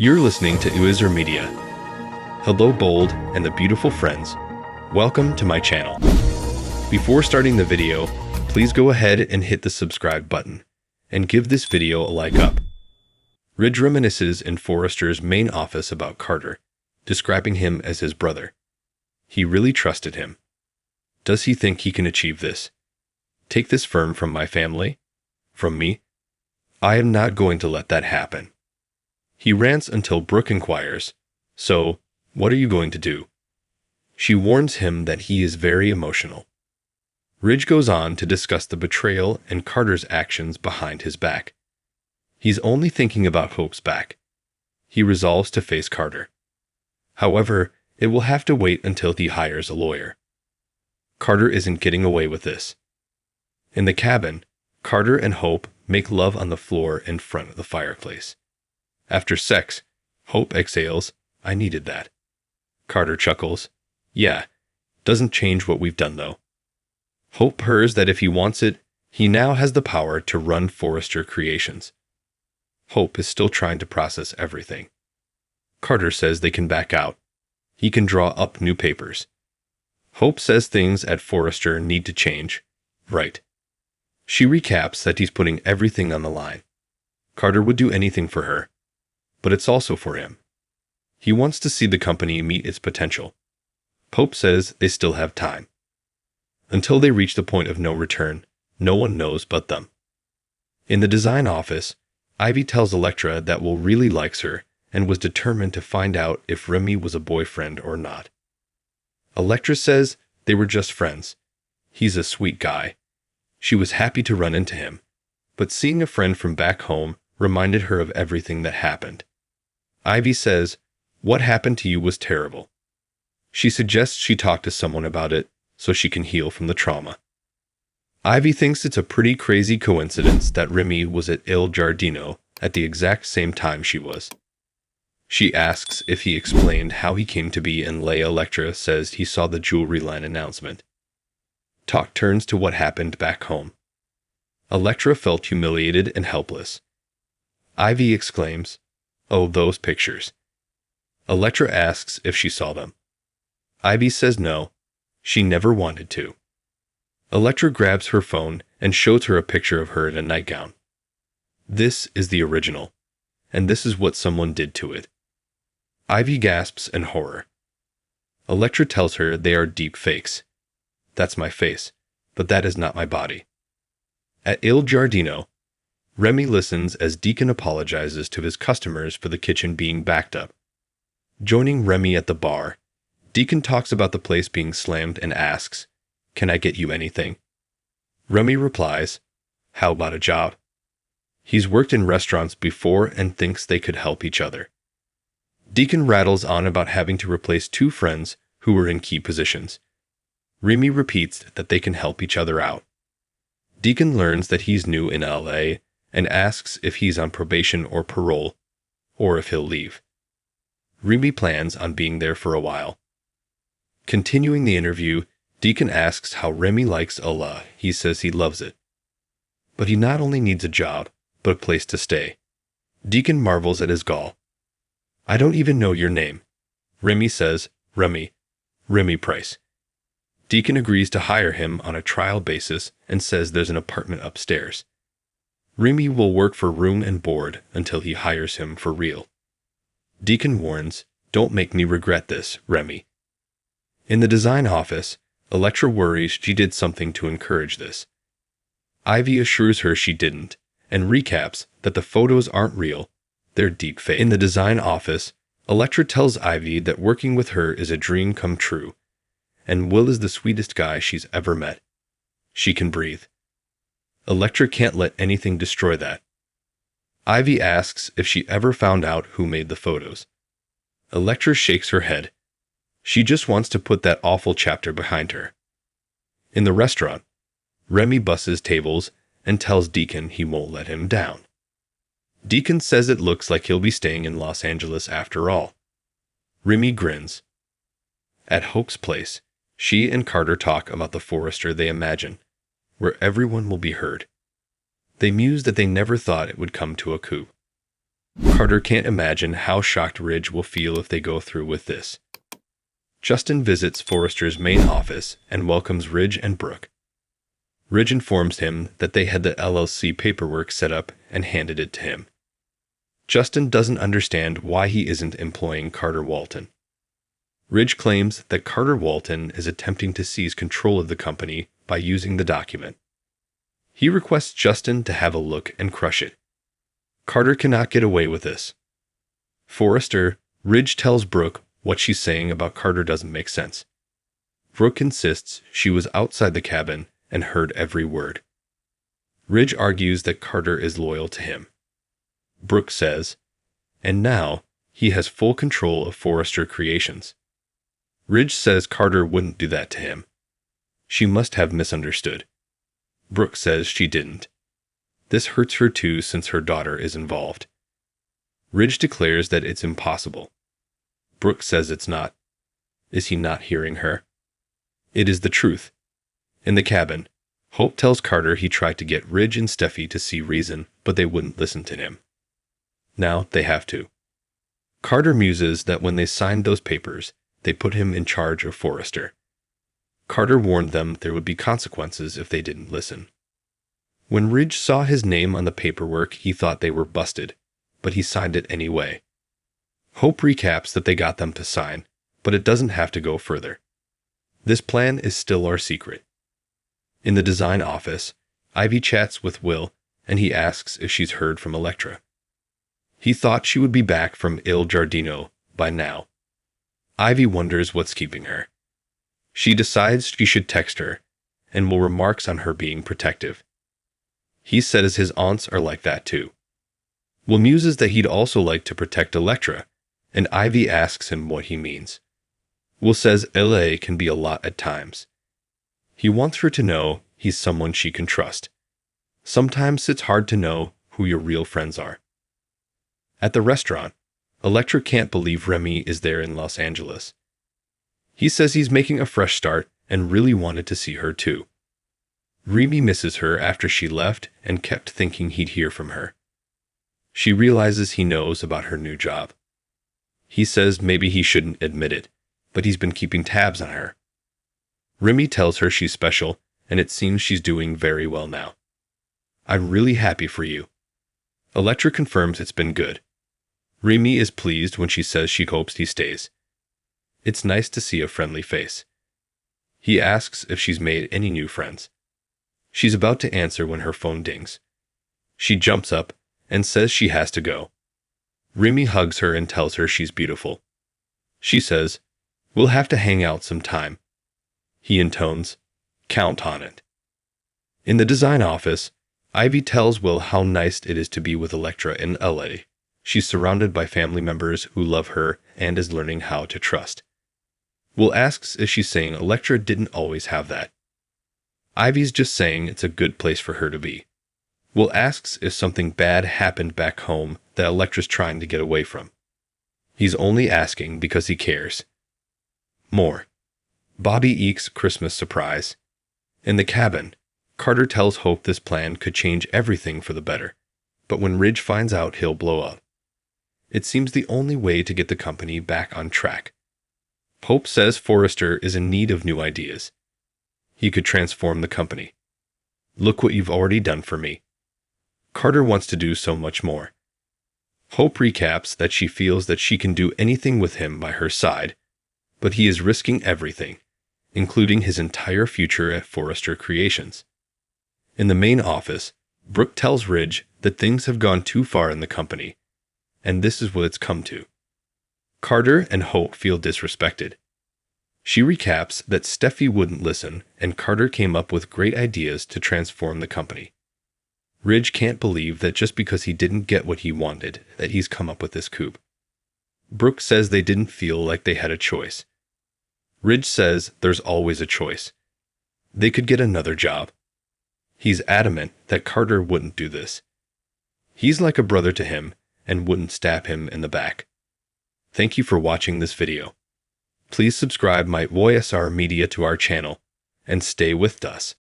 You're listening to Uizer Media. Hello, bold and the beautiful friends. Welcome to my channel. Before starting the video, please go ahead and hit the subscribe button and give this video a like up. Ridge reminisces in Forrester's main office about Carter, describing him as his brother. He really trusted him. Does he think he can achieve this? Take this firm from my family? From me? I am not going to let that happen. He rants until Brooke inquires, "So, what are you going to do?" She warns him that he is very emotional. Ridge goes on to discuss the betrayal and Carter's actions behind his back. He's only thinking about Hope's back. He resolves to face Carter. However, it will have to wait until he hires a lawyer. Carter isn't getting away with this. In the cabin, Carter and Hope make love on the floor in front of the fireplace. After sex, Hope exhales, "I needed that." Carter chuckles, "Yeah, doesn't change what we've done though." Hope purrs that if he wants it, he now has the power to run Forrester Creations. Hope is still trying to process everything. Carter says they can back out. He can draw up new papers. Hope says things at Forrester need to change. Right. She recaps that he's putting everything on the line. Carter would do anything for her. But it's also for him. He wants to see the company meet its potential. Hope says they still have time. Until they reach the point of no return, no one knows but them. In the design office, Ivy tells Electra that Will really likes her and was determined to find out if Remy was a boyfriend or not. Electra says they were just friends. He's a sweet guy. She was happy to run into him, but seeing a friend from back home reminded her of everything that happened. Ivy says, "What happened to you was terrible." She suggests she talk to someone about it so she can heal from the trauma. Ivy thinks it's a pretty crazy coincidence that Remy was at Il Giardino at the exact same time she was. She asks if he explained how he came to be, and Electra says he saw the jewelry line announcement. Talk turns to what happened back home. Electra felt humiliated and helpless. Ivy exclaims, "Oh, those pictures." Electra asks if she saw them. Ivy says no, she never wanted to. Electra grabs her phone and shows her a picture of her in a nightgown. This is the original, and this is what someone did to it. Ivy gasps in horror. Electra tells her they are deep fakes. "That's my face, but that is not my body." At Il Giardino, Remy listens as Deacon apologizes to his customers for the kitchen being backed up. Joining Remy at the bar, Deacon talks about the place being slammed and asks, "Can I get you anything?" Remy replies, "How about a job?" He's worked in restaurants before and thinks they could help each other. Deacon rattles on about having to replace two friends who were in key positions. Remy repeats that they can help each other out. Deacon learns that he's new in LA and asks if he's on probation or parole, or if he'll leave. Remy plans on being there for a while. Continuing the interview, Deacon asks how Remy likes Allah. He says he loves it. But he not only needs a job, but a place to stay. Deacon marvels at his gall. "I don't even know your name." Remy says, Remy Price. Deacon agrees to hire him on a trial basis and says there's an apartment upstairs. Remy will work for room and board until he hires him for real. Deacon warns, "Don't make me regret this, Remy." In the design office, Electra worries she did something to encourage this. Ivy assures her she didn't, and recaps that the photos aren't real, they're deep fake. In the design office, Electra tells Ivy that working with her is a dream come true, and Will is the sweetest guy she's ever met. She can breathe. Electra can't let anything destroy that. Ivy asks if she ever found out who made the photos. Electra shakes her head. She just wants to put that awful chapter behind her. In the restaurant, Remy busses tables and tells Deacon he won't let him down. Deacon says it looks like he'll be staying in Los Angeles after all. Remy grins. At Hope's place, she and Carter talk about the Forrester they imagine, where everyone will be heard. They muse that they never thought it would come to a coup. Carter can't imagine how shocked Ridge will feel if they go through with this. Justin visits Forrester's main office and welcomes Ridge and Brooke. Ridge informs him that they had the LLC paperwork set up and handed it to him. Justin doesn't understand why he isn't employing Carter Walton. Ridge claims that Carter Walton is attempting to seize control of the company by using the document. He requests Justin to have a look and crush it. Carter cannot get away with this. Forrester, Ridge tells Brooke what she's saying about Carter doesn't make sense. Brooke insists she was outside the cabin and heard every word. Ridge argues that Carter is loyal to him. Brooke says, and now he has full control of Forrester Creations. Ridge says Carter wouldn't do that to him. She must have misunderstood. Brooke says she didn't. This hurts her too since her daughter is involved. Ridge declares that it's impossible. Brooke says it's not. Is he not hearing her? It is the truth. In the cabin, Hope tells Carter he tried to get Ridge and Steffi to see reason, but they wouldn't listen to him. Now they have to. Carter muses that when they signed those papers, they put him in charge of Forrester. Carter warned them there would be consequences if they didn't listen. When Ridge saw his name on the paperwork, he thought they were busted, but he signed it anyway. Hope recaps that they got them to sign, but it doesn't have to go further. This plan is still our secret. In the design office, Ivy chats with Will, and he asks if she's heard from Electra. He thought she would be back from Il Giardino by now. Ivy wonders what's keeping her. She decides she should text her, and Will remarks on her being protective. He says his aunts are like that too. Will muses that he'd also like to protect Electra, and Ivy asks him what he means. Will says LA can be a lot at times. He wants her to know he's someone she can trust. Sometimes it's hard to know who your real friends are. At the restaurant, Electra can't believe Remy is there in Los Angeles. He says he's making a fresh start and really wanted to see her too. Remy misses her after she left and kept thinking he'd hear from her. She realizes he knows about her new job. He says maybe he shouldn't admit it, but he's been keeping tabs on her. Remy tells her she's special, and it seems she's doing very well now. I'm really happy for you. Electra confirms it's been good. Remy is pleased when she says she hopes he stays. It's nice to see a friendly face. He asks if she's made any new friends. She's about to answer when her phone dings. She jumps up and says she has to go. Remy hugs her and tells her she's beautiful. She says, "We'll have to hang out sometime." He intones, "Count on it." In the design office, Ivy tells Will how nice it is to be with Electra in LA. She's surrounded by family members who love her and is learning how to trust. Will asks if she's saying Electra didn't always have that. Ivy's just saying it's a good place for her to be. Will asks if something bad happened back home that Electra's trying to get away from. He's only asking because he cares. More. Bobby Eek's Christmas surprise. In the cabin, Carter tells Hope this plan could change everything for the better, but when Ridge finds out, he'll blow up. It seems the only way to get the company back on track. Hope says Forrester is in need of new ideas. He could transform the company. Look what you've already done for me. Carter wants to do so much more. Hope recaps that she feels that she can do anything with him by her side, but he is risking everything, including his entire future at Forrester Creations. In the main office, Brooke tells Ridge that things have gone too far in the company, and this is what it's come to. Carter and Hope feel disrespected. She recaps that Steffi wouldn't listen, and Carter came up with great ideas to transform the company. Ridge can't believe that just because he didn't get what he wanted, that he's come up with this coup. Brooke says they didn't feel like they had a choice. Ridge says there's always a choice. They could get another job. He's adamant that Carter wouldn't do this. He's like a brother to him and wouldn't stab him in the back. Thank you for watching this video. Please subscribe my VoiSR Media to our channel and stay with us.